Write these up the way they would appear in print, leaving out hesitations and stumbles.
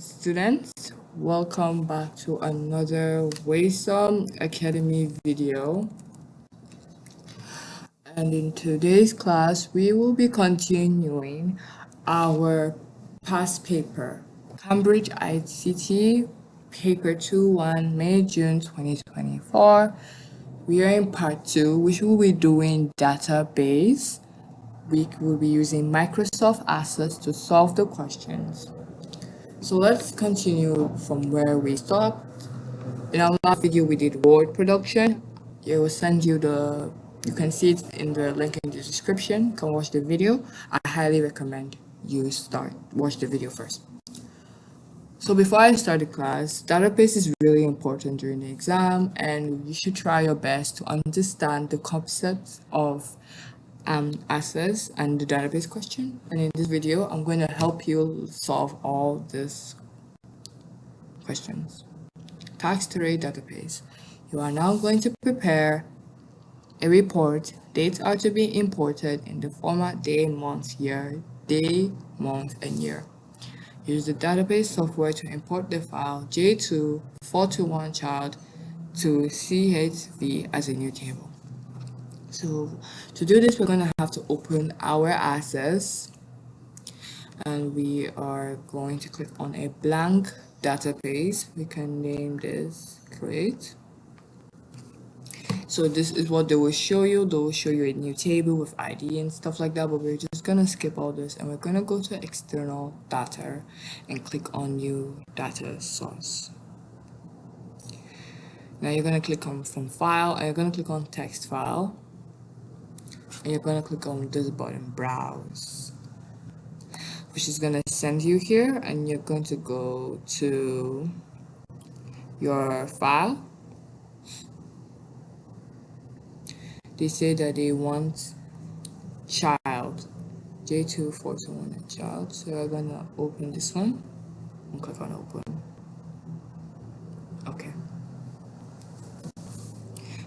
Students, welcome back to another Waidsum Academy video. And in today's class, we will be continuing our past paper, Cambridge ICT Paper 2-1, May-June 2024. We are in part 2, which will be doing database. We will be using Microsoft Access to solve the questions. So let's continue from where we stopped. In our last video, we did word production. It will send you you can see it in the link in the description. You can watch the video. I highly recommend you watch the video first. So before I start the class, database is really important during the exam, and you should try your best to understand the concepts of access and the database question. And in this video, I'm going to help you solve all these questions. Tax array database. You are now going to prepare a report. Dates are to be imported in the format day, month, year, day, month, and year. Use the database software to import the file J2 421 child to CSV as a new table. So to do this, we're going to have to open our access, and we are going to click on a blank database. We can name this create. So this is what they will show you. They will show you a new table with ID and stuff like that, but we're just gonna skip all this and we're gonna go to external data and click on new data source. Now you're gonna click on from file, and you're gonna click on text file, and you're gonna click on this button, browse, which is gonna send you here, and you're going to go to your file. They say that they want child, J2 421 and child. So we're gonna open this one and click on open. Okay.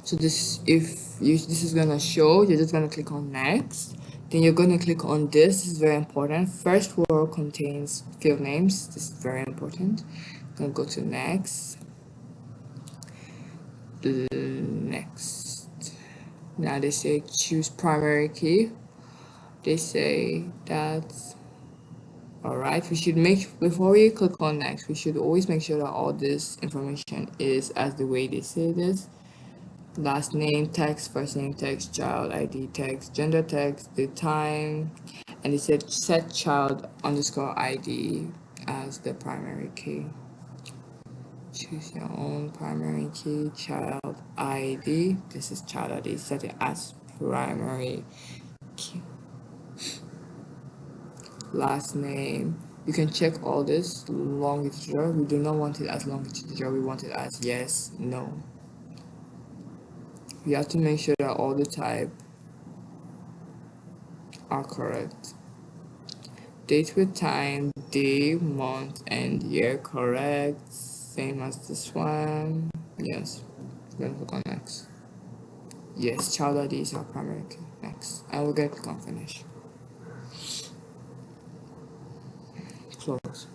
So this is gonna show, you're just gonna click on next. Then you're gonna click on this is very important. First row contains field names. This is very important. I'm gonna go to next. Next. Now they say choose primary key. They say that's all right. We should before we click on next, we should always make sure that all this information is as the way they say this. Last name text, first name text, child ID text, gender text, the time, and they said set child underscore ID as the primary key. Choose your own primary key, child ID. This is child ID. Set it as primary key. Last name. You can check all this long integer. We do not want it as long integer. We want it as yes, no. You have to make sure that all the type are correct. Date with time, day, month, and year correct. Same as this one. Yes. We're gonna click on next. Yes, child ID is our primary key. Next. And we're gonna click on finish. Close.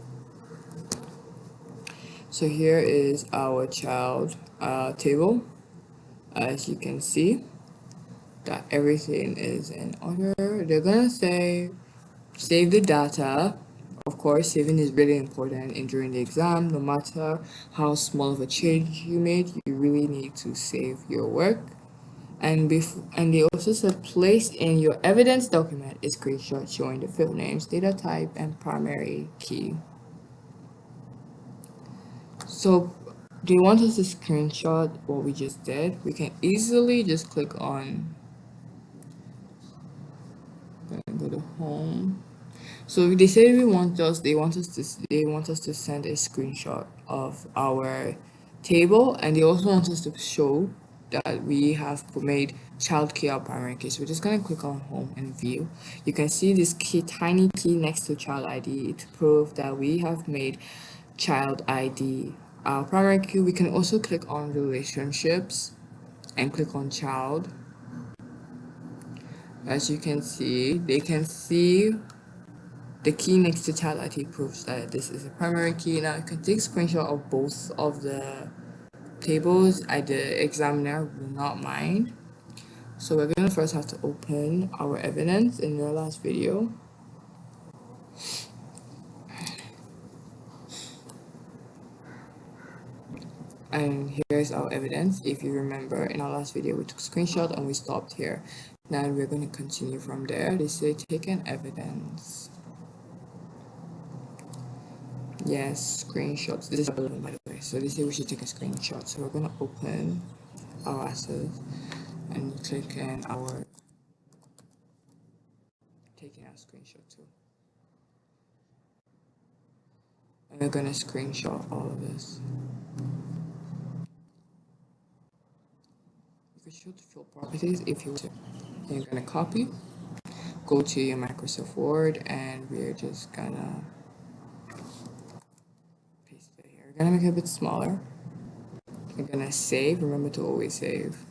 So here is our child table. As you can see that everything is in order. They're gonna say save the data. Of course, saving is really important during the exam. No matter how small of a change you made, you really need to save your work. And they also said place in your evidence document a screenshot showing the field names, data type, and primary key. So do you want us to screenshot what we just did? We can easily just click on and go to home. So they say they want us to send a screenshot of our table, and they also want us to show that we have made child key our primary key. So we're just gonna click on home and view. You can see this tiny key next to child ID to prove that we have made child ID our primary key. We can also click on relationships and click on child. As you can see, they can see the key next to child ID proves that this is a primary key. Now you can take screenshot of both of the tables. The examiner will not mind. So we're gonna first have to open our evidence in the last video. And here's our evidence. If you remember, in our last video we took a screenshot and we stopped here. Now we're going to continue from there. They say take an evidence. Yes, screenshots. This is a balloon, by the way. So they say we should take a screenshot. So we're going to open our assets and click in our taking our screenshot too. And we're going to screenshot all of this. You can show the field properties if you want to. Then you're going to copy, go to your Microsoft Word, and we're just gonna paste it here. We're gonna make it a bit smaller. We're gonna save. Remember to always save.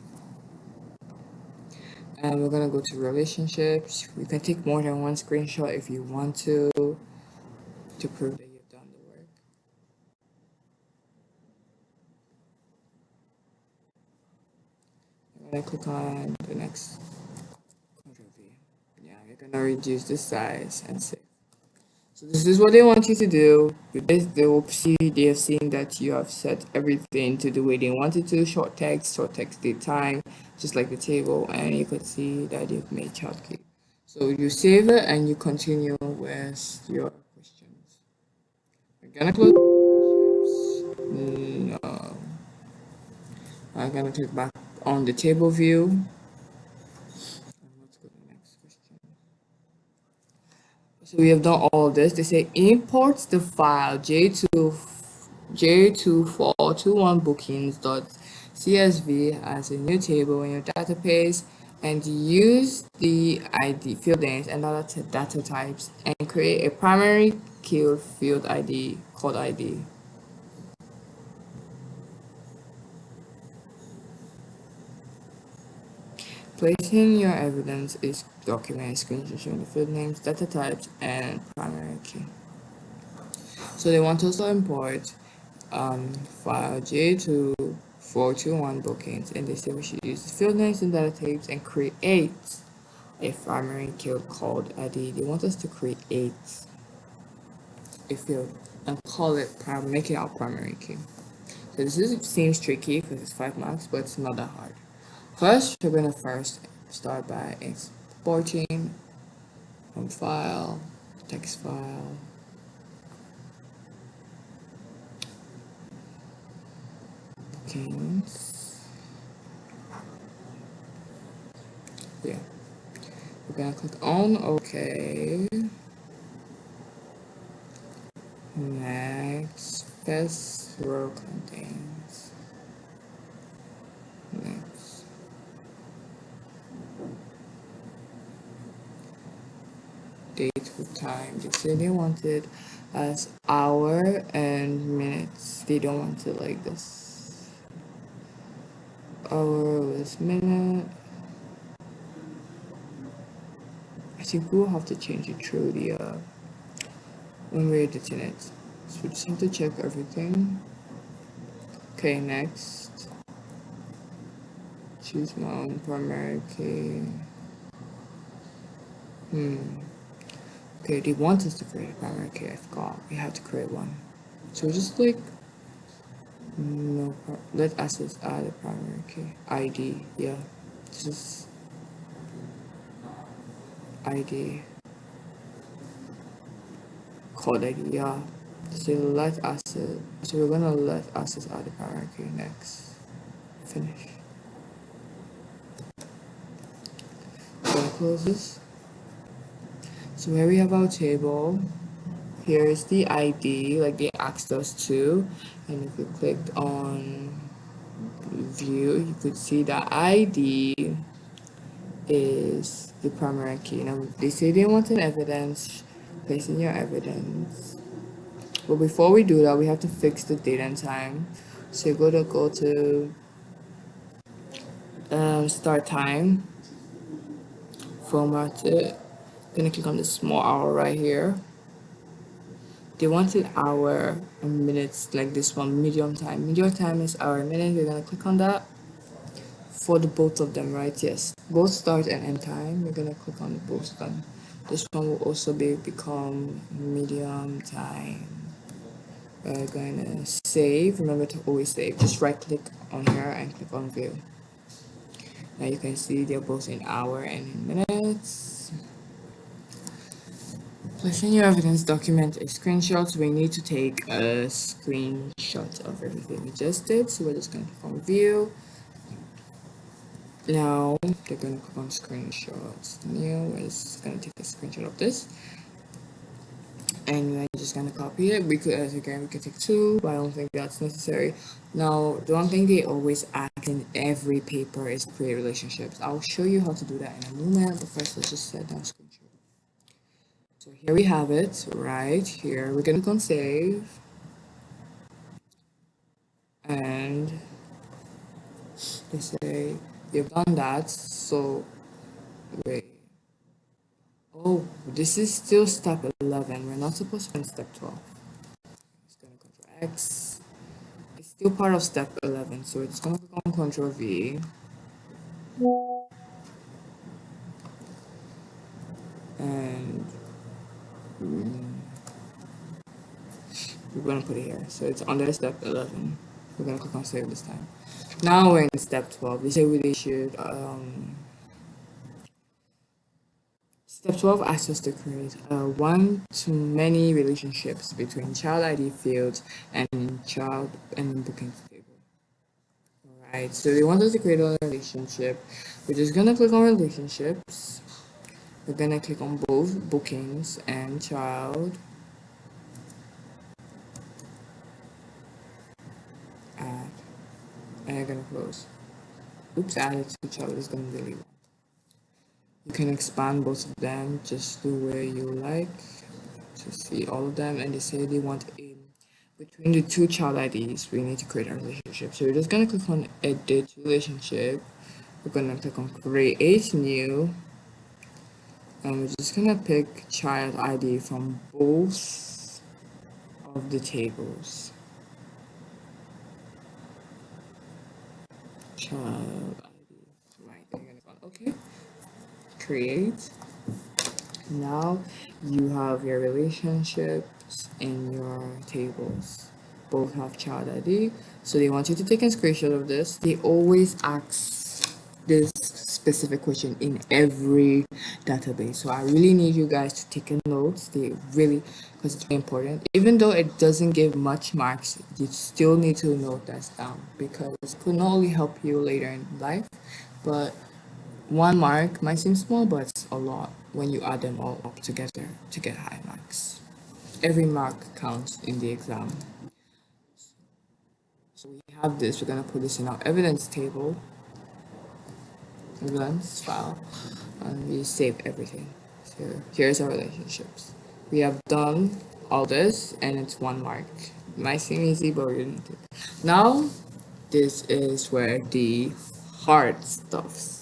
And we're gonna go to relationships. You can take more than one screenshot if you want to prove that you've done the work. I'm gonna click on the next Control V. Yeah, you're gonna reduce the size and save. So this is what they want you to do. With this, they will see they have seen that you have set everything to the way they wanted to. Short text, date time, just like the table, and you could see that they've made child key. So you save it and you continue with your questions. We're gonna close. No. I'm gonna click back on the table view. And let's go to the next question. So we have done all of this. They say import the file j2421bookings.csv as a new table in your database and use the ID field names and other data types and create a primary key field ID called ID. Placing your evidence is document screenshot showing the field names, data types, and primary key. So they want us to import file J2421 bookings, and they say we should use the field names and data types and create a primary key called ID. They want us to create a field and call it make it our primary key. So this seems tricky because it's 5 marks, but it's not that hard. First, we're going to start by exporting from file, text file, bookings. Yeah. We're going to click on OK. Next, first row contains. Next. Date with time. They say they want it as hour and minutes. They don't want it like this. Hour with minute. I think we'll have to change it through the when we're editing it. So we just have to check everything. Okay, next. Choose my own primary key. Okay, they want us to create a primary key. I forgot. We have to create one. So just click no. Let us add a primary key. ID. Yeah. This is ID. Code ID. Yeah. So let us. So we're gonna let us add a primary key next. Finish. Gonna close this. So here we have our table. Here is the ID, like they asked us to, and if we clicked on view, you could see that ID is the primary key. Now they say they want an evidence, place in your evidence. But before we do that, we have to fix the date and time. So you're gonna go to start time, format it. Gonna click on the small arrow right here. they wanted hour and minutes, like this one, medium time. Medium time is hour and minute. We're gonna click on that for the both of them, right? Yes, both start and end time. We're gonna click on both of them. This one will also become medium time. We're gonna save. Remember to always save. Just right click on here and click on view. Now you can see they're both in hour and in minutes. Placing your evidence document a screenshot. We need to take a screenshot of everything we just did. So we're just going to click on view. Now they're going to click on screenshots. New is going to take a screenshot of this. And we're just going to copy it. We could, again, we could take two, but I don't think that's necessary. Now, the one thing they always ask in every paper is create relationships. I'll show you how to do that in a moment, but first let's just set down screenshot. So here we have it, right here. We're gonna click on save. And they say you've done that, so wait. Oh, this is still step 11. We're not supposed to be in step 12. Just gonna Ctrl X. It's still part of step 11, so it's gonna click on Ctrl V. And we're gonna put it here. So it's under step 11. We're gonna click on save this time. Now we're in step 12. They say we should Step 12 asks us to create one-to-many relationships between child ID fields and child and bookings table. Alright, so they want us to create a relationship. We're just gonna click on relationships. We're gonna click on both bookings and child. Add. And you're gonna close. Oops, added to child is gonna delete. You can expand both of them just the way you like to see all of them. And they say they want a between the two child IDs, we need to create a relationship. So we're just gonna click on edit relationship. We're gonna click on create new. And we're just gonna pick child ID from both of the tables. Child ID. Right, you're gonna go on okay. Create. Now you have your relationships in your tables. Both have child ID. So they want you to take a screenshot of this. They always ask this specific question in every database. So I really need you guys to take a note. They really, because it's very important. Even though it doesn't give much marks, you still need to note that down because it could not only help you later in life, but 1 mark might seem small, but it's a lot when you add them all up together to get high marks. Every mark counts in the exam. So we have this, we're gonna put this in our evidence table, evidence file, and we save everything. So here's our relationships. We have done all this, and it's 1 mark. It might seem easy, but we're gonna do it. Now, this is where the hard stuff.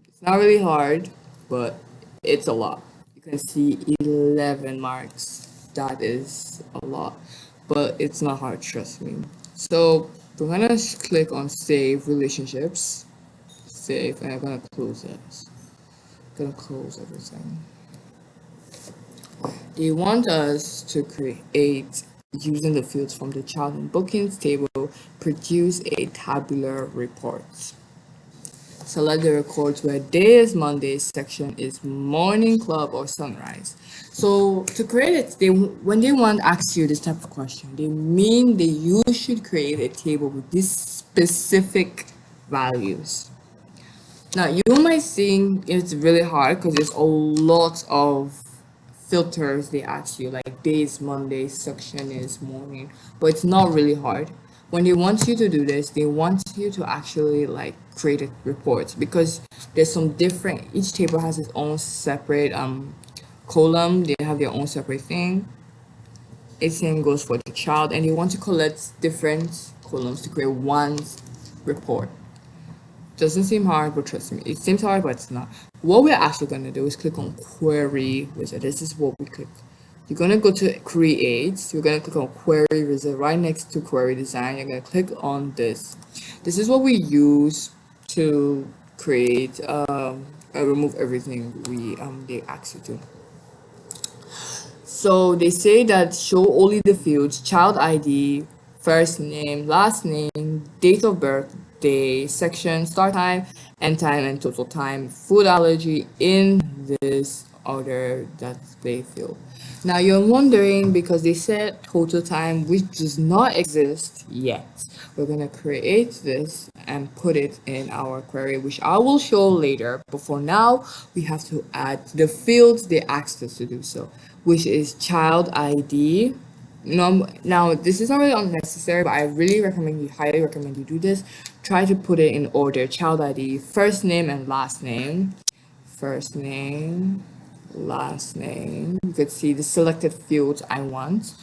It's not really hard, but it's a lot. You can see 11 marks. That is a lot, but it's not hard, trust me. So we're gonna click on save relationships, save, and I'm gonna close this. Gonna close everything. They want us to create, using the fields from the child and bookings table, produce a tabular report. Select the records where day is Monday, section is morning club or sunrise. So to create it, when they want to ask you this type of question, they mean that you should create a table with these specific values. Now you might think it's really hard because there's a lot of filters they ask you, like day is Monday, section is morning, but it's not really hard. When they want you to do this, they want you to actually like create a report because there's some different, each table has its own separate column, they have their own separate thing. Same goes for the child, and they want to collect different columns to create one report. Doesn't seem hard, but trust me, it seems hard, but it's not. What we're actually going to do is click on query wizard. This is what we click. You're going to go to create. You're going to click on query result right next to query design. You're going to click on this. This is what we use to create, remove everything they ask you to. So they say that show only the fields child ID, first name, last name, date of birth, day, section, start time, end time, and total time, food allergy in this order that they feel. Now you're wondering because they said total time, which does not exist yet. We're going to create this and put it in our query, which I will show later. But for now, we have to add the fields they asked us to do so, which is child ID. Now, this is not really unnecessary, but I really highly recommend you do this. Try to put it in order. Child ID, first name and last name. First name, last name. You could see the selected fields I want.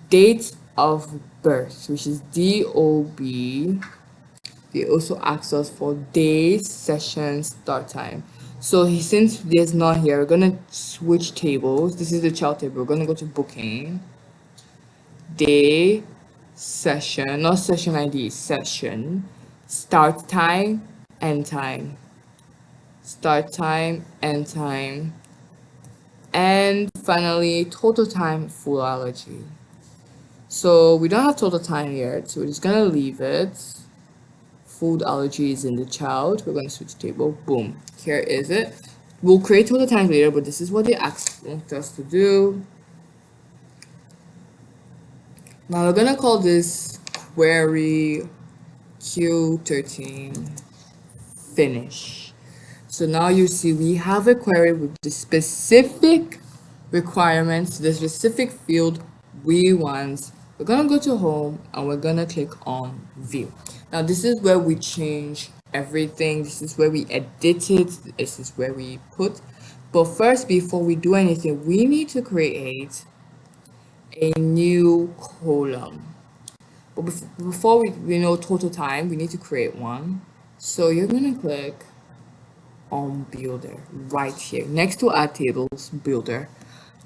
Date of birth, which is DOB. They also ask us for day, session, start time. So since there's not here, we're gonna switch tables. This is the child table. We're gonna go to booking, day, session, not session ID, session, start time, end time. Start time, end time, and finally total time, full allergy. So we don't have total time yet, so we're just gonna leave it. Food allergy is in the child. We're gonna switch table. Boom. Here is it. We'll create total time later, but this is what they asked us to do. Now we're gonna call this query Q13 finish. So now you see we have a query with the specific requirements, the specific field we want. We're gonna go to home and we're gonna click on view. Now this is where we change everything. This is where we edit it. This is where we put. But first, before we do anything, we need to create a new column. But before we know total time, we need to create one. So you're gonna click on builder right here next to add tables builder.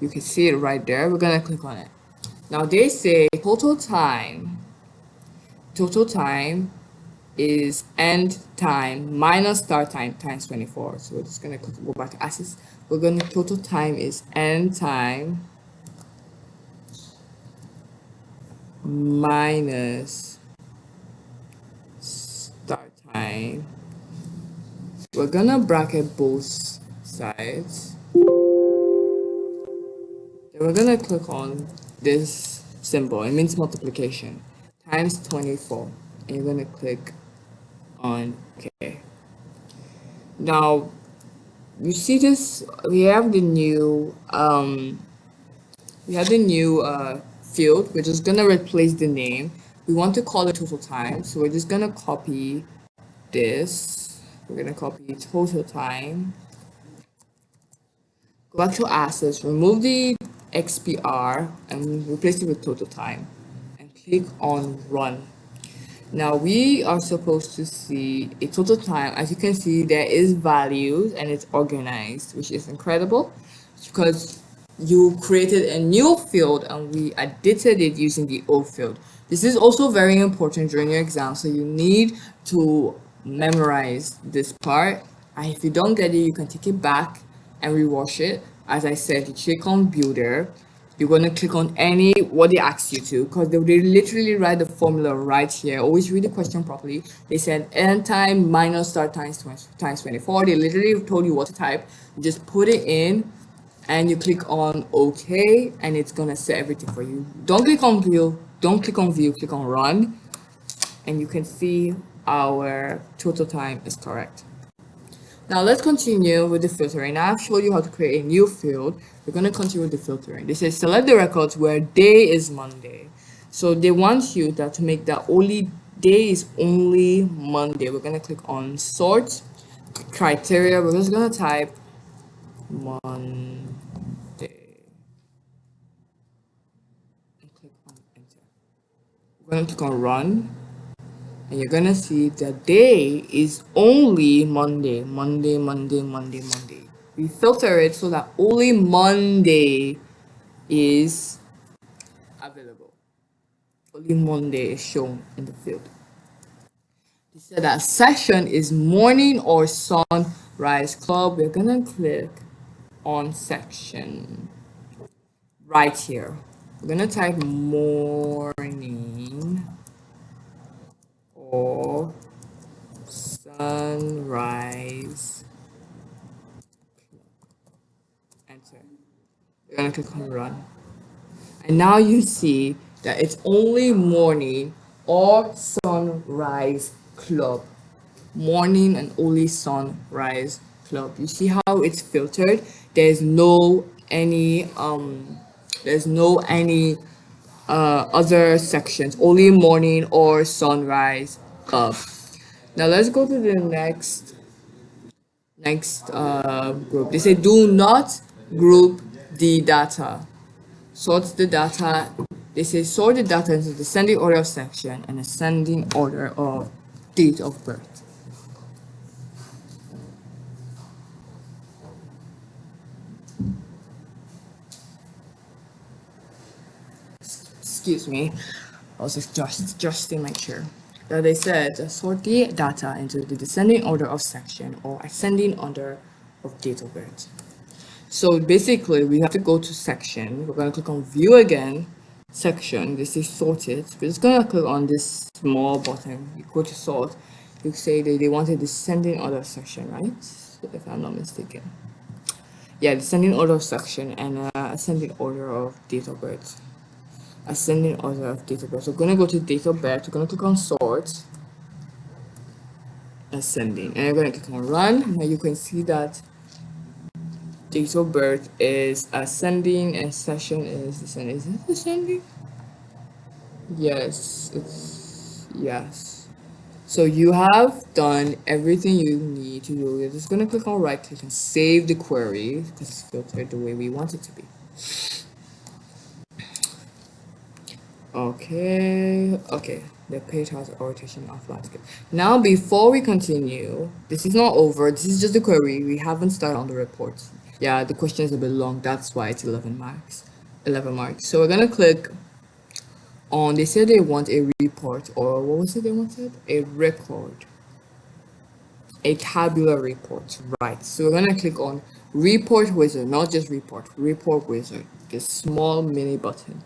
You can see it right there. We're gonna click on it. Now they say total time is end time minus start time times 24. So we're just gonna go back to access. We're gonna total time is end time minus start time. We're gonna bracket both sides. Then we're gonna click on this symbol. It means multiplication times 24, and you're gonna click on OK. Now you see this. We have the new field. We're just gonna replace the name. We want to call it total time, so we're just gonna copy this. We're gonna copy total time. Go back to assets, remove the XPR and replace it with total time, and click on run. Now we are supposed to see a total time. As you can see, there is values and it's organized, which is incredible because you created a new field and we edited it using the old field. This is also very important during your exam, so you need to memorize this part. And if you don't get it, you can take it back and rewash it. As I said, you click on builder. You're going to click on what they ask you to, because they literally write the formula right here. Always read the question properly. They said end time minus start times 24. They literally told you what to type. You just put it in and you click on OK, and it's going to set everything for you. Don't click on view. Don't click on view. Click on run. And you can see our total time is correct. Now let's continue with the filtering. Now I've showed you how to create a new field. We're going to continue with the filtering. They say select the records where day is Monday. So they want you to make that only day is only Monday. We're going to click on sort criteria. We're just going to type Monday and click on enter. We're going to click on run. And you're gonna see the day is only Monday. We filter it so that only Monday is available. Only Monday is shown in the field. They said that session is morning or sunrise club. We're gonna click on section right here. We're gonna type morning or sunrise. Enter. We're gonna click on run. And now you see that it's only morning or sunrise club. Morning and only sunrise club. You see how it's filtered? There's no any other sections, only morning or sunrise club. Now let's go to the next group. They say do not group the data. Sort the data. They say sort the data into descending order of section and ascending order of date of birth. Excuse me, I was just adjusting my chair. Now they said sort the data into the descending order of section or ascending order of date of birth. So basically we have to go to section. We're going to click on view again, section. This is sorted. We're just going to click on this small button. You go to sort. You say that they want a descending order section, right? If I'm not mistaken. Yeah, descending order of section and ascending order of date of birth. Ascending order of date of birth. So we're going to go to date of birth. We're going to click on sort. Ascending. And we're going to click on run. Now you can see that date of birth is ascending and session is descending. Is it ascending? Yes, yes. So you have done everything you need to do. You're just gonna click on right click and save the query because it's filtered the way we want it to be. Okay. The page has orientation of landscape. Now before we continue, this is not over. This is just the query. We haven't started on the report. Yeah, the question is a bit long. That's why it's 11 marks. 11 marks. So we're gonna click on. They said they want a report, or what was it they wanted? A record. A tabular report, right? So we're gonna click on report wizard, not just report wizard, this small mini button,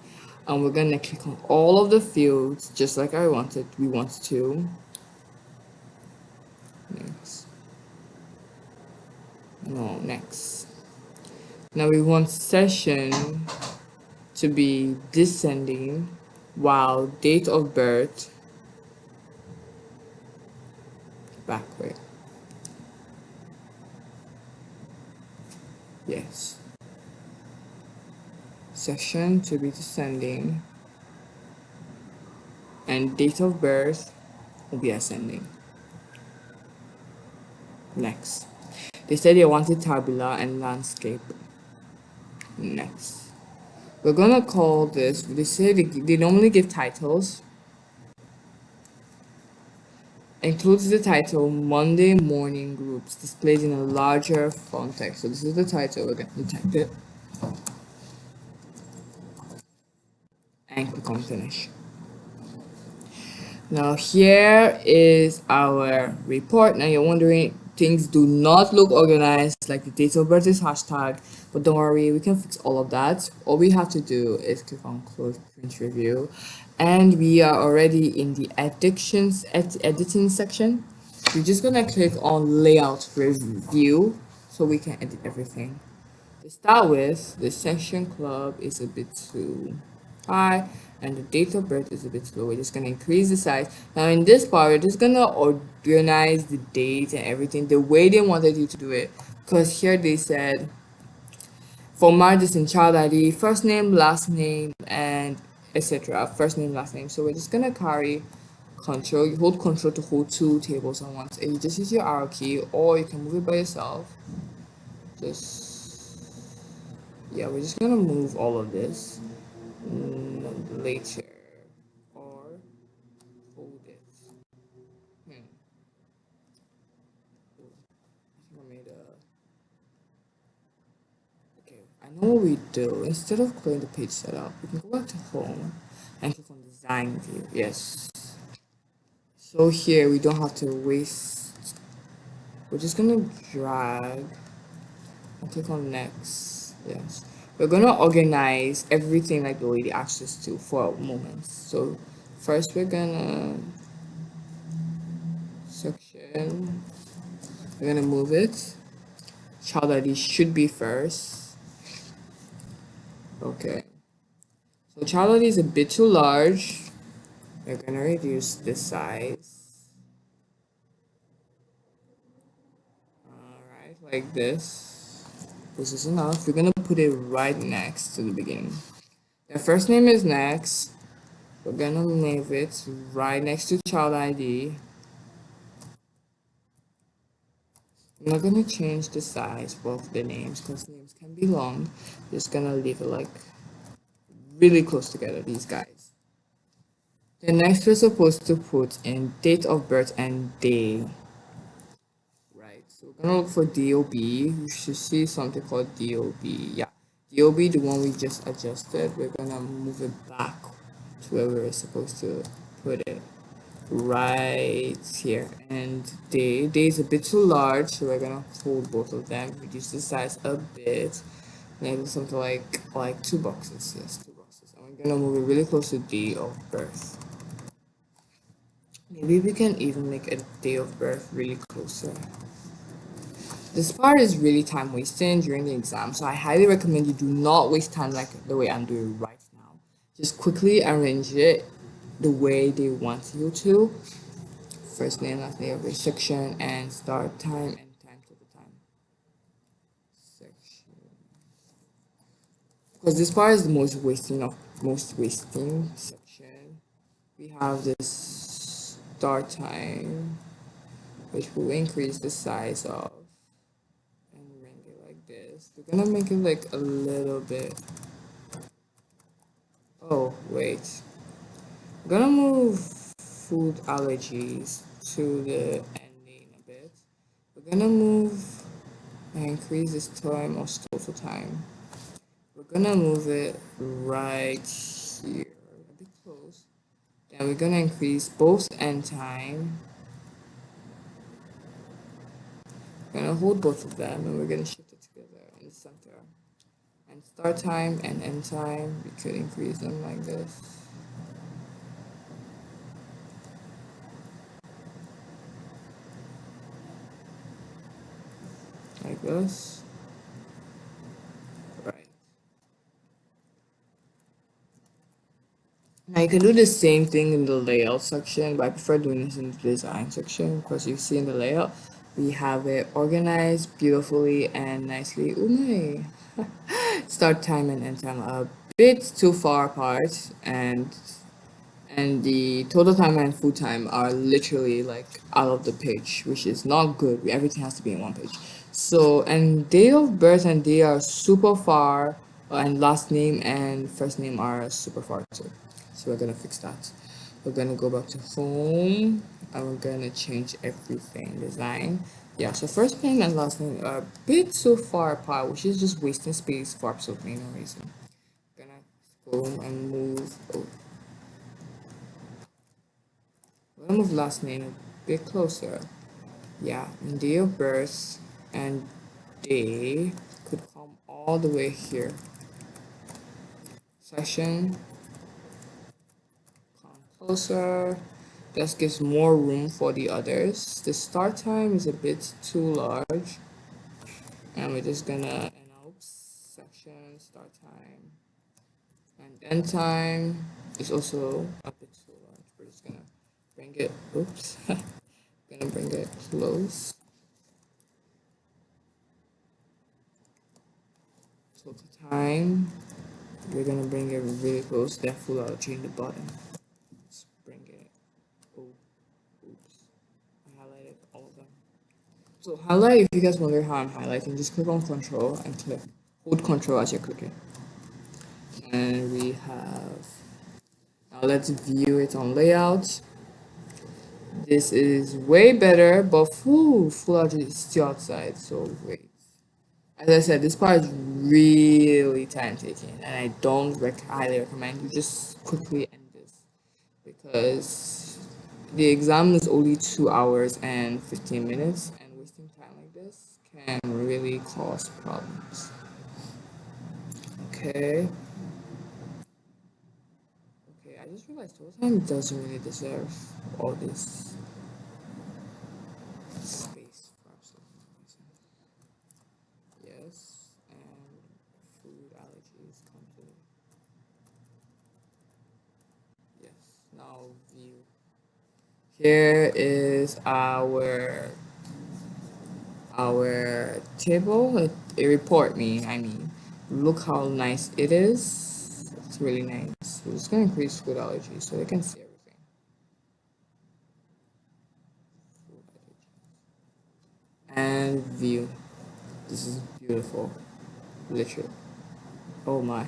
and we're gonna click on all of the fields just like we want to. Next. No, next. Now we want session to be descending while date of birth backward. Yes. Session to be descending and date of birth will be ascending. Next. They said they wanted tabular and landscape. Next. We're gonna call this, they say they normally give titles. Includes the title Monday Morning Groups displayed in a larger font text. So this is the title. We're gonna type it and click on finish. Now here is our report. Now you're wondering, things do not look organized, like the date of birth is hashtag, but don't worry, we can fix all of that. All we have to do is click on close print review, and we are already in the editing section. We're just gonna click on layout review so we can edit everything. To start with, the section club is a bit too high and the date of birth is a bit low. We're just going to increase the size. Now in this part, we're just going to organize the date and everything the way they wanted you to do it. Because here they said, for marriages in child ID, first name, last name, and etc. First name, last name. So we're just going to carry control. You hold control to hold two tables at once. And you just use your arrow key or you can move it by yourself. Yeah, we're just gonna move all of this later or hold it. I think I made a. Okay, I know what we do. Instead of clicking the page setup, we can go back to home and click on design view. Yes. So here we don't have to waste. We're just gonna drag and click on next. Yes. We're gonna organize everything like the way they asked us to for moments. So first we're gonna section. We're gonna move it. Child ID should be first. Okay. So child ID is a bit too large. We're gonna reduce the size. Alright, like this. This is enough. We're gonna put it right next to the beginning. The first name is next. We're gonna move it right next to child ID. I'm not gonna change the size of the names because names can be long. Just gonna leave it like really close together, these guys. The next we're supposed to put in date of birth and day. Right, so we're gonna look for DOB. You should see something called DOB. Yeah, DOB, the one we just adjusted. We're gonna move it back to where we're supposed to put it. Right here. And day is a bit too large, so we're gonna hold both of them, reduce the size a bit, maybe something like 2 boxes. Yes, 2 boxes. And we're gonna move it really close to day of birth. Maybe we can even make a day of birth really closer. This part is really time wasting during the exam, so I highly recommend you do not waste time like the way I'm doing right now. Just quickly arrange it the way they want you to. First name, last name, section, and start time and time to the time. Section. Because this part is the most wasting section. We have this start time, which will increase the size of, and bring it like this. We're gonna make it like a little bit. Oh wait, we're gonna move food allergies to the ending a bit. We're gonna move and increase this time of total time. We're gonna move it right here, a bit close. Then we're gonna increase both end time. We're gonna hold both of them and we're gonna shift it together in the center. And start time and end time, we could increase them like this. Like this. Right. Now you can do the same thing in the layout section, but I prefer doing this in the design section because you see in the layout we have it organized beautifully and nicely. Oh my! Start time and end time are a bit too far apart, and the total time and food time are literally like out of the page, which is not good. Everything has to be in one page. So, and date of birth and day are super far, and last name and first name are super far too. So we're gonna fix that. We're gonna go back to home and we're gonna change everything. Design. Yeah, so first name and last name are a bit so far apart, which is just wasting space for absolutely no reason. Gonna go and move. Oh, we're gonna move last name a bit closer. Yeah, and day of birth and day could come all the way here. Section, come closer. This gives more room for the others. The start time is a bit too large. And we're just gonna, section, start time. And end time is also a bit too large. We're just gonna bring it, oops. Gonna bring it close. Total time. We're gonna bring it really close. That full out change the bottom. Let's bring it. Oh, oops. I highlighted all of them. So highlight, if you guys wonder how I'm highlighting, just click on control and click. Hold control as you're clicking. And we have, now let's view it on layout. This is way better, but full out is still outside, so wait. As I said, this part is really time taking, and I don't highly recommend you just quickly end this because the exam is only 2 hours and 15 minutes, and wasting time like this can really cause problems. Okay. Okay, I just realized Total doesn't really deserve all this space for absolute reason. Yes, and food allergies come to yes. Now view. Here is our table. A report I mean. Look how nice it is. It's really nice. We're just gonna increase food allergies so they can see everything. Food allergies. And view. This is beautiful. Literally. Oh my.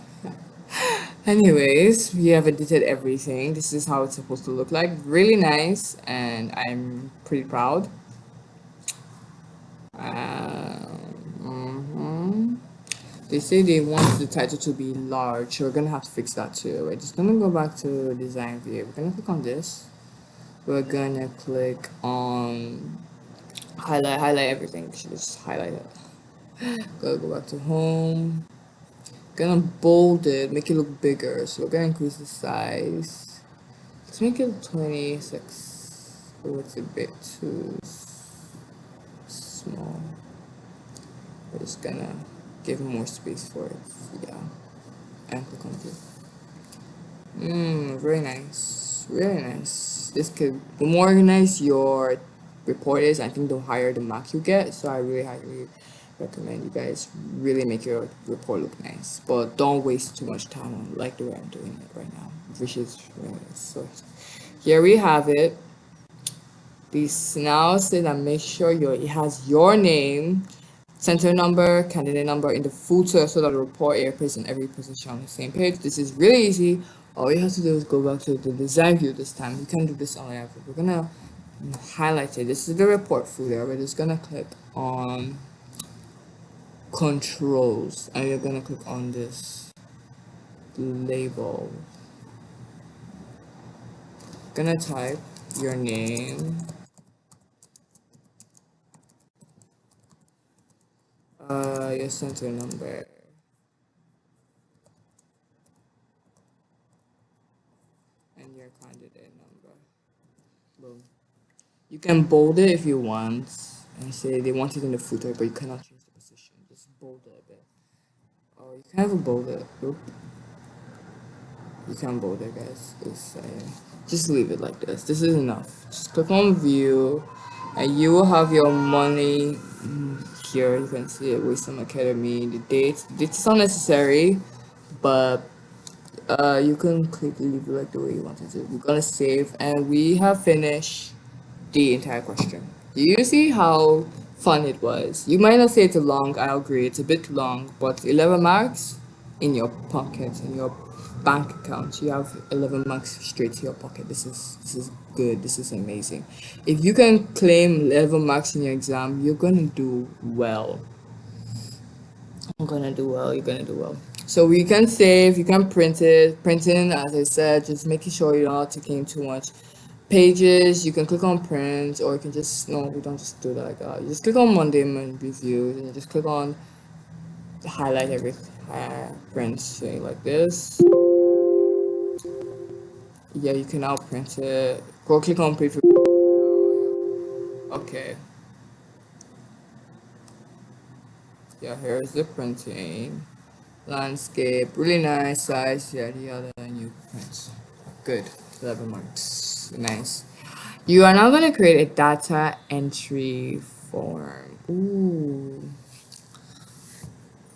Anyways, we have edited everything. This is how it's supposed to look like. Really nice, and I'm pretty proud. Mhm. They say they want the title to be large, so we're gonna have to fix that too. We're just gonna go back to design view. We're gonna click on this. We're gonna click on highlight everything. We should just highlight it. Go back to home. Gonna bold it, make it look bigger. So we're gonna increase the size. Let's make it 26. Oh, it's a bit too small. We're just gonna give more space for it. Yeah. And click on it. Very nice. Really nice. This could, the more organized your report is, I think the higher the mark you get. So I really highly recommend you guys really make your report look nice. But don't waste too much time on like the way I'm doing it right now. Which is really nice. So here we have it. This now say that make sure it has your name, center number, candidate number in the footer so that the report appears in every position on the same page. This is really easy. All you have to do is go back to the design view this time. You can do this on layout. We're gonna highlight it. This is the report footer. We're just gonna click on controls and you're gonna click on this label. Gonna type your name, your center number, and your candidate number. Boom. You can bold it if you want and say they want it in the footer, but you cannot change the position. Just bold it a bit. Oh, you can have a bold it. Oop. You can bold it, guys. Just leave it like this. This is enough. Just click on view, and you will have your money here. You can see it. Waidsum Academy. The date. It's not necessary, but you can click leave it like the way you want it to. We're gonna save, and we have finished the entire question. Do you see how fun it was? You might not say it's long, I agree, it's a bit long, but 11 marks in your pocket, in your bank account. You have 11 marks straight to your pocket. This is good. This is amazing. If you can claim 11 marks in your exam, you're gonna do well. I'm gonna do well, you're gonna do well. So you can save, you can print it. Printing, as I said, just making sure you're not taking too much pages. You can click on print, or you can just, no, we don't just do that like that. You just click on Monday and review, and you just click on highlight every print, say like this. Yeah, you can now print it. Go click on preview. Okay. Yeah, here's the printing. Landscape, really nice size, yeah, the other new prints. Good, 11 marks, nice. You are now going to create a data entry form. Ooh.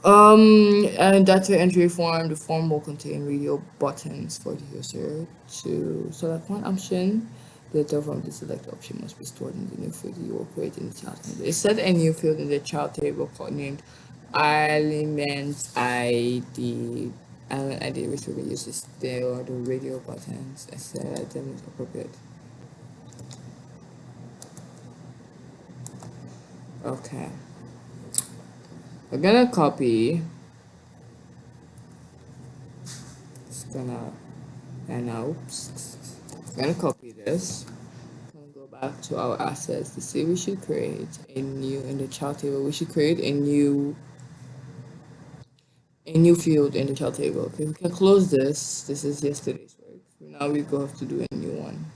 A data entry form. The form will contain radio buttons for the user to select one option. The data from the select option must be stored in the new field you will create in the child table. It set a new field in the child table named element ID. Element ID, which will be used as the or the radio buttons. I said them is appropriate. Okay. We're gonna copy. It's gonna and now oops. We're gonna copy this. Gonna go back to our assets to see we should create a new in the child table. We should create a new field in the child table. Okay, we can close this. This is yesterday's work. Now we go have to do a new one.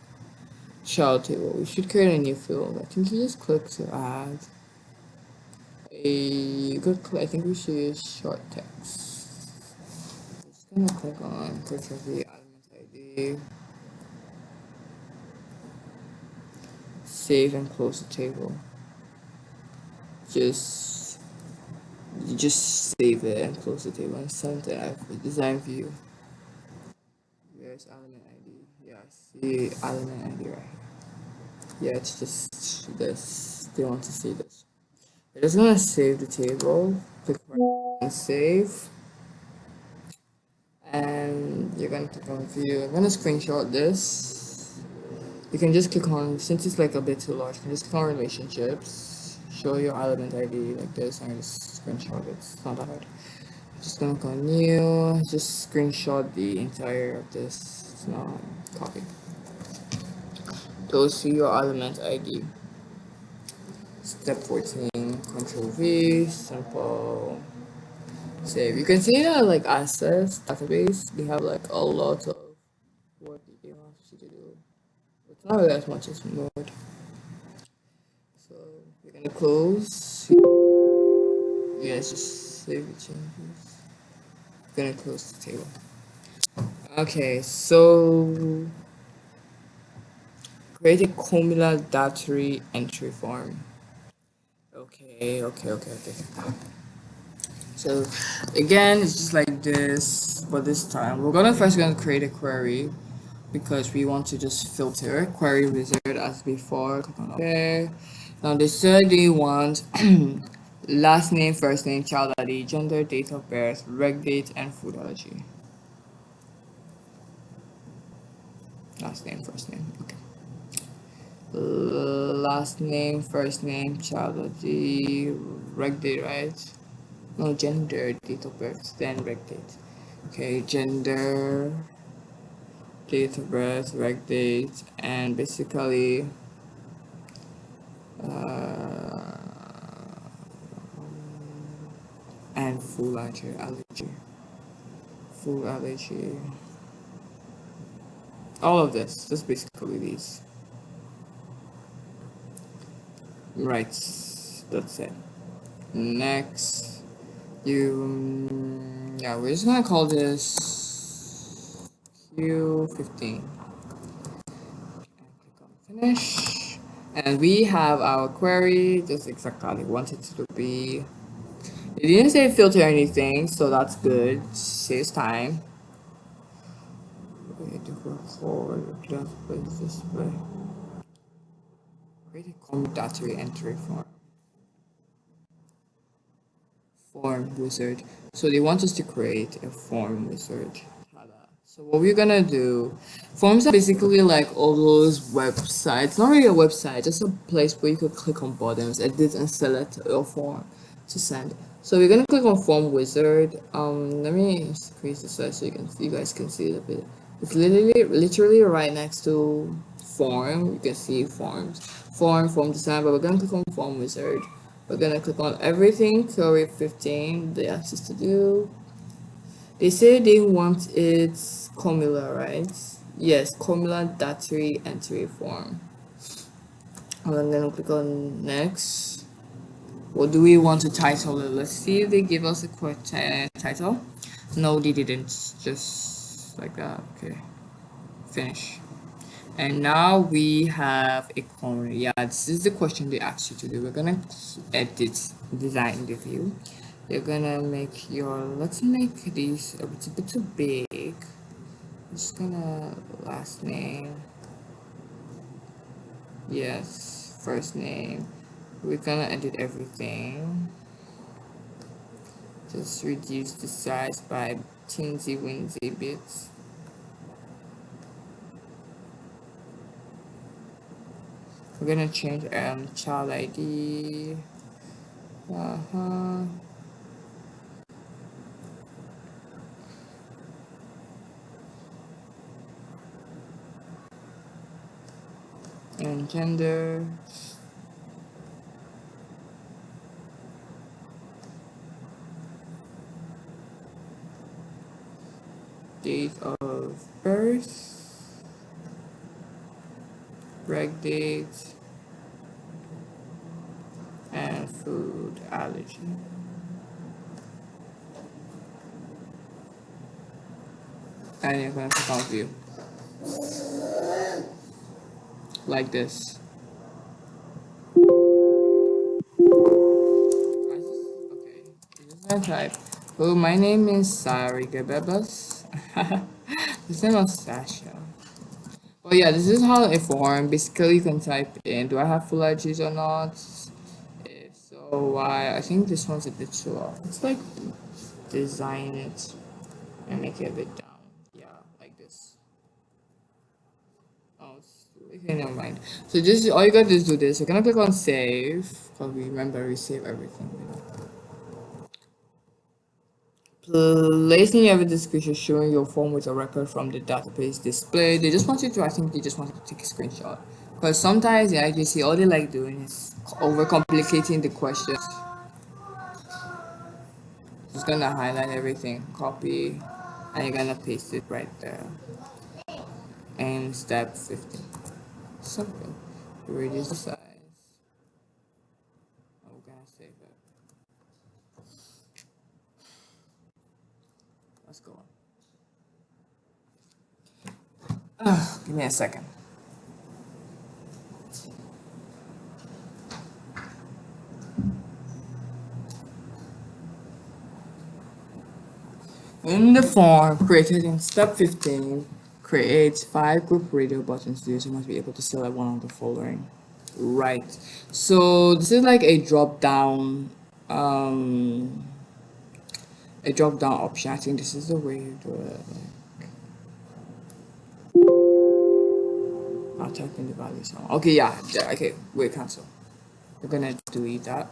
Child table. We should create a new field. I think you just click to add a good. I think we should use short text. Just gonna click on picture of the element ID. Save and close the table. Just you just save it and close the table and send it out for design view. Where's element ID? Yeah, I see element ID right here. Yeah, it's just this. They want to see this. We're just gonna save the table. Click right and save. And you're gonna click on view. I'm gonna screenshot this. You can just click on, since it's like a bit too large, you can just click on relationships, show your element ID like this, and just screenshot it. It's not that hard. Just gonna click on new, just screenshot the entire of this. It's not copy. Go to your element ID. Step 14, Control V, simple. Save. You can see that like assets database, they have like a lot of what they want you to do. It's not really as much as Node. So we're gonna close. Yes, just save the changes. We're gonna close the table. Okay, so create a cumulatory entry form. Okay. So again, it's just like this, but this time we're gonna create a query because we want to just filter query wizard as before. Click on OK. Now they said they want last name, first name, child ID, gender, date of birth, reg date, and food allergy. Last name, first name. Okay. Last name, first name, child ID, reg date, right? No, gender, date of birth, then reg date. Okay, gender, date of birth, reg date, and basically and full allergy, full allergy, all of this, just basically these. Right, that's it. Next, yeah, we're just gonna call this Q15. Click on finish. And we have our query just exactly how we want it to be. It didn't say filter anything, so that's good. Saves time. We need to go forward. Just put it this way. Create a combinatory entry form wizard. So they want us to create a form wizard. So what we're gonna do, forms are basically like all those websites, not really a website, just a place where you could click on buttons, edit and select your form to send. So we're gonna click on form wizard. Let me increase the size so you guys can see it a bit. It's literally right next to form. You can see form design, but we're gonna click on form wizard. We're gonna click on everything, query 15, they asked us to do. They say they want it cumula, right? Yes, cumulatory entry form. And then we'll click on next. What do we want to title it? Let's see if they give us a quick title. No, they didn't. Just like that. Okay. Finish. And now we have a corner. Yeah, this is the question they asked you to do. We're gonna edit design the view. You're gonna make your, let's make these a bit too big. Just gonna last name. Yes, first name. We're gonna edit everything. Just reduce the size by teensy weensy bits. We're gonna change child ID. and gender. Date of birth, reg date, and food allergy. And you're gonna click on view like this. Okay, just gonna type. Oh, my name is Sari Gebebas. His name was Sasha. Well, yeah, this is how it formed. Basically, you can type in, do I have full allergies or not? If so, why? I think this one's a bit too long. Let's like design it and make it a bit down. Yeah, like this. Oh, okay, never mind. So this, all you gotta do is do this. You're gonna click on save, because we remember we save everything. Placing evidence screenshot showing your form with a record from the database display. They just want you to, I think they just want you to take a screenshot. Because sometimes the IGC, all they like doing is overcomplicating the questions. Just gonna highlight everything, copy, and you're gonna paste it right there. And step 15. Simple. Reduce the size. Oh, we're gonna save it. Let's go on. Give me a second. In the form created in step 15, create 5 group radio buttons. The user must be able to select one of the following. Right. So this is like um a drop down option. I think this is the way you do it. I'll type in the values. Okay, yeah, okay, wait, cancel. We're gonna delete that.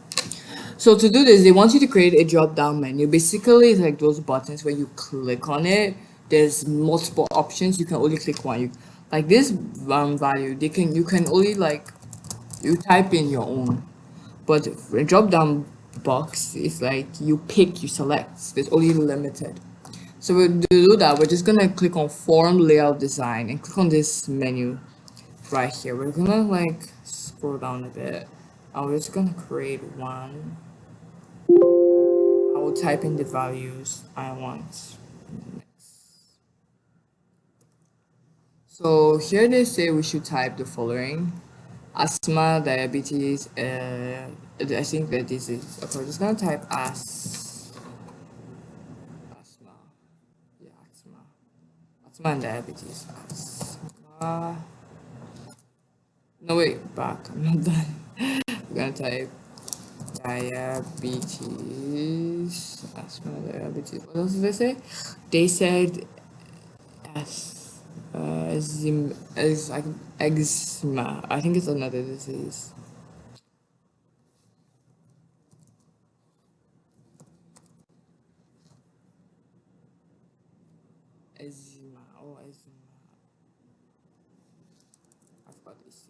So to do this, they want you to create a drop down menu. Basically, it's like those buttons where you click on it. There's multiple options. You can only click one. You like this value. You can only like you type in your own. But a drop down box is like you pick, you select. There's only limited. So to do that, we're just gonna click on form layout design and click on this menu right here. We're gonna like scroll down a bit. I'm just gonna create one. I will type in the values I want. So here they say we should type the following: asthma, diabetes, I think the disease. Okay, we're just gonna type asthma, yeah, asthma and diabetes. Asthma. No wait, back. I'm not done. We're gonna type diabetes, asthma, diabetes. What else did they say? They said like eczema. I think it's another disease. Eczema. Oh, eczema. I forgot this.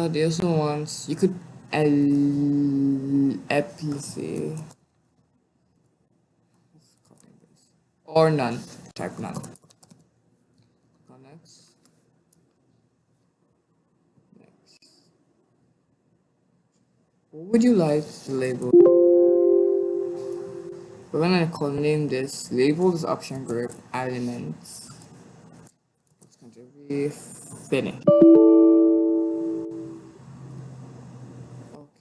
The other ones you could epilepsy or none. Type none. Next. What would you like to label? We're gonna name this label this option group elements. It's going to be finished.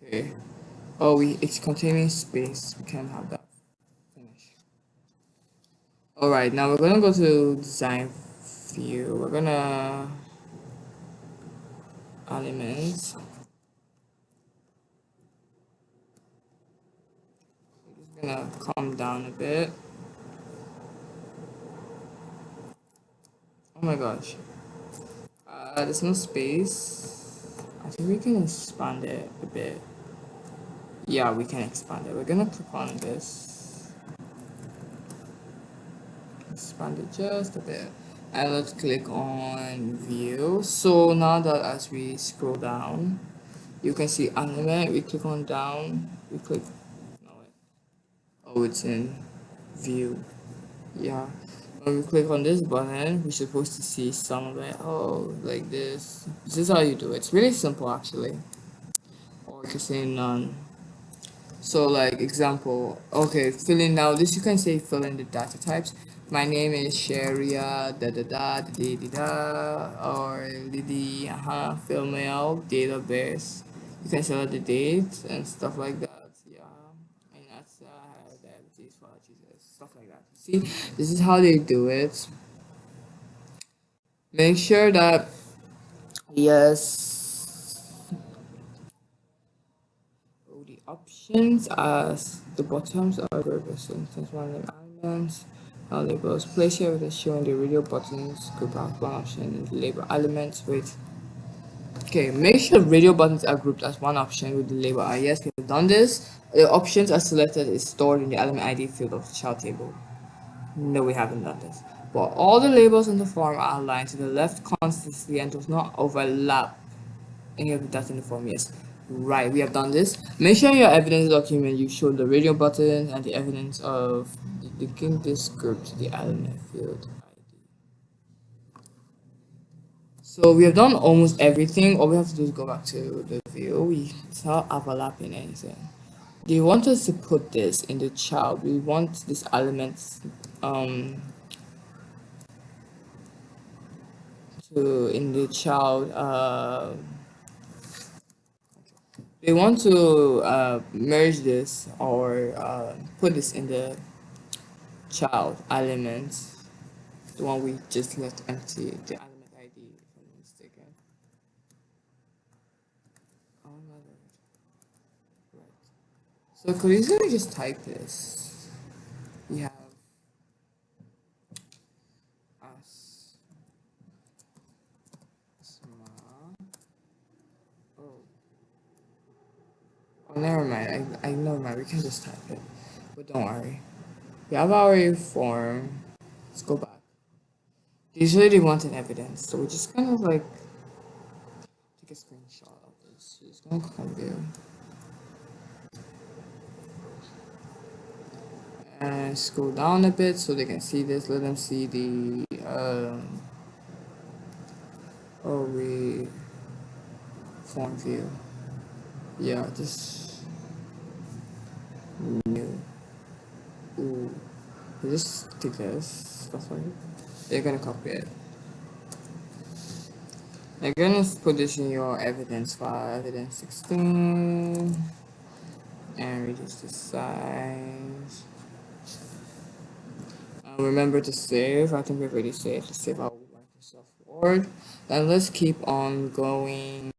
Okay. Oh, it's containing space. We can't have that. Finish. All right. Now we're gonna go to design view. We're gonna elements. We're just gonna calm down a bit. Oh my gosh. There's no space. I think we can expand it a bit. Yeah, we can expand it. We're gonna click on this. Expand it just a bit. and let's click on view. So now that as we scroll down, you can see element. We click on down, we click, no wait, oh, it's in view. Yeah, when we click on this button, we're supposed to see some of it. Oh, like this is how you do it. It's really simple actually, or you can say none. So like example, okay, fill in now this, you can say fill in the data types. My name is Sharia da da da da da da da, or Lidi female, date of birth. You can select the date and stuff like that. Yeah, and that's diabetes for Jesus, stuff like that. See, this is how they do it. Make sure that yes, the options as the bottoms are group as instance one of elements. Labels. Place here with showing the radio buttons. Group out one option. Label elements with. Okay, make sure radio buttons are grouped as one option with the label. Yes, we have done this. The options are selected is stored in the element ID field of the child table. No, we haven't done this. But all the labels in the form are aligned to the left constantly and does not overlap any of the data in the form. Yes, right, we have done this. Make sure your evidence document you show the radio button and the evidence of linking this group to the element field ID. So we have done almost everything. All we have to do is go back to the view. It's not overlapping anything. They want us to put this in the child. We want this element um to in the child they want to merge this or put this in the child element, the one we just left empty, the element ID, if I'm not mistaken. Oh my god. Right. So could easily just type this. We have us. Oh. Oh, never mind. I never mind. We can just type it. But don't worry. We have our form. Let's go back. Usually they want an evidence, so we're just kind of like take a screenshot of this. Just gonna click on view. And scroll down a bit so they can see this. Let them see the we form view. Yeah, just new. Ooh, just take this. That's right. They're gonna copy it. They're gonna put this in your evidence file, evidence 16, and reduce the size. Remember to save. I think we've already saved. Let's save our Microsoft Word. And let's keep on going.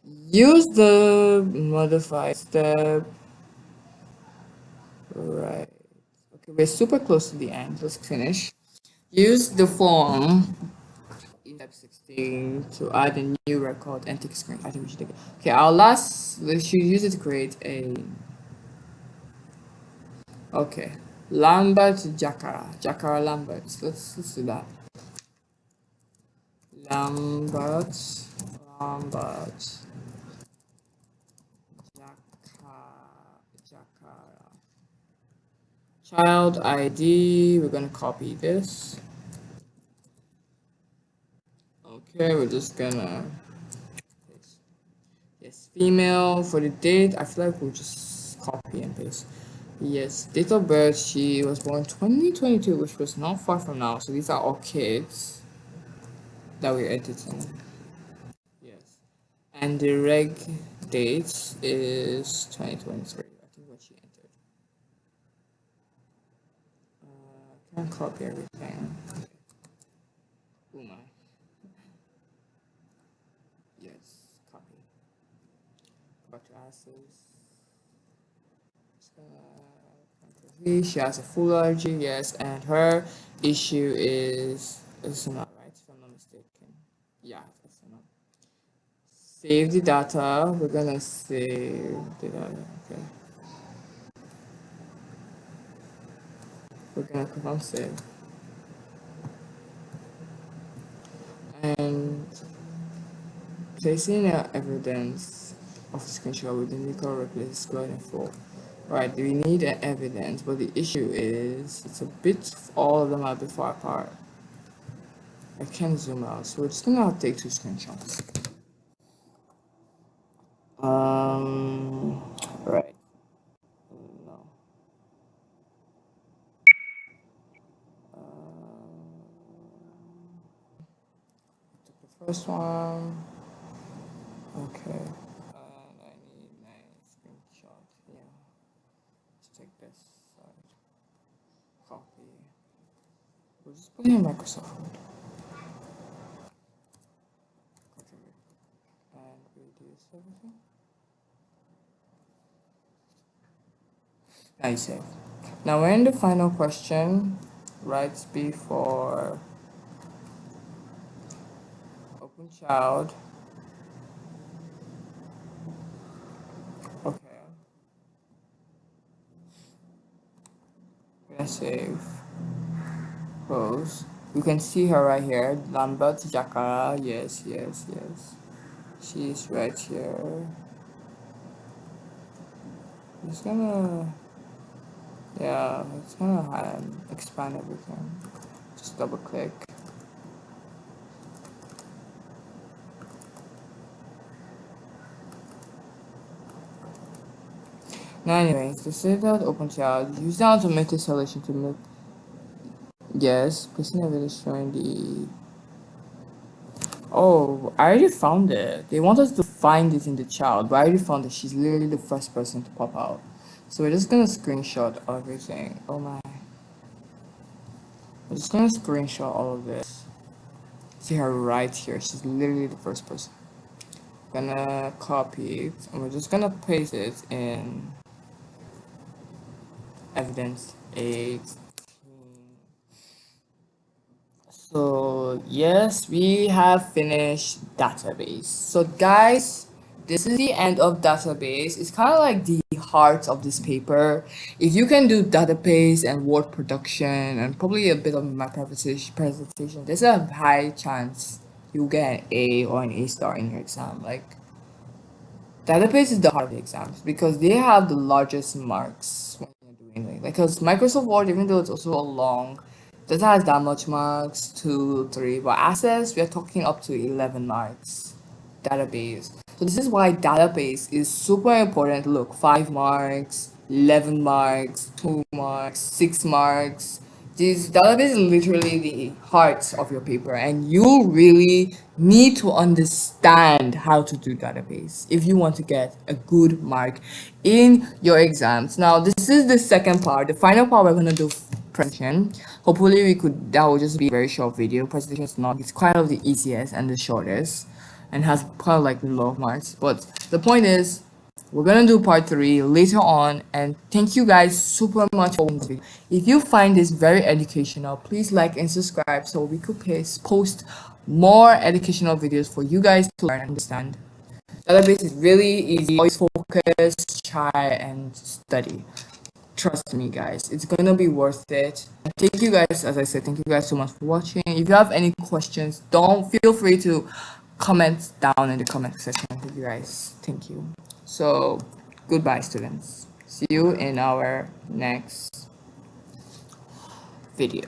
Use the modify step. Right. Okay, we're super close to the end. Let's finish. Use the form in step 16 to add a new record and take a screen. I think we should take it. Okay, we should use it to create a. Okay. Lambert Jacara Lambert. Let's do that. Lambert Jacara. Child ID, we're gonna copy this. Okay, we're just gonna paste. Yes, female for the date. I feel like we'll just copy and paste. Yes, date of birth, she was born 2022, which was not far from now. So these are all kids that we're editing. Yes. And the reg date is 2023. I think what she entered. Can't copy everything. Oh my. Yes, copy. Back to assets. She has a full allergy, yes, and her issue is eczema, right? If I'm not mistaken. Yeah, eczema. Save the data. We're gonna save the data. Okay. We're gonna click on save. And placing our evidence of screenshot within the correct replace scrolling for. Right, we need an evidence, but the issue is it's a bit, all of them are a bit far apart. I can't zoom out, so we're just gonna take 2 screenshots. Right. No. Took the first one. Okay. And I need my screenshot here. Let's take this side. Copy. We'll just put it in Microsoft Word. Okay. And reduce everything. Now you save. Now we're in the final question. Right before open child. Okay. We're gonna save. Close. You can see her right here. Lambert Jakara. Yes, yes, yes. She's right here. It's gonna, yeah, it's gonna expand everything. Just double click. Now anyways, to save that open child, use the automated selection to make, yes, placing a video showing the, oh, I already found it. They want us to find it in the child, but I already found it. She's literally the first person to pop out. So we're just gonna screenshot everything. Oh my. I'm just gonna screenshot all of this. See her right here. She's literally the first person. Gonna copy it and we're just gonna paste it in evidence 8. So yes, we have finished database. So guys, this is the end of database. It's kind of like the heart of this paper. If you can do database and word production and probably a bit of my presentation, there's a high chance you'll get an A or an A star in your exam. Like, database is the heart of the exams because they have the largest marks when you're doing it. Like, because Microsoft Word, even though it's also a long, doesn't have that much marks, 2, 3, but Access, we're talking up to 11 marks. Database. So this is why database is super important. Look, 5 marks, 11 marks, 2 marks, 6 marks. This database is literally the heart of your paper, and you really need to understand how to do database if you want to get a good mark in your exams. Now, this is the second part. The final part, we're going to do presentation. Hopefully, that will just be a very short video. Presentation is not, it's quite of the easiest and the shortest, and has quite like a lot of marks. But the point is, we're gonna do part 3 later on, and thank you guys super much for watching this video. If you find this very educational, please like and subscribe so we could post more educational videos for you guys to learn and understand. Database is really easy. Always focus, try, and study. Trust me, guys, it's gonna be worth it. Thank you guys, as I said, thank you guys so much for watching. If you have any questions, don't feel free to comment down in the comment section. Thank you guys. Thank you. So goodbye, students. See you in our next video.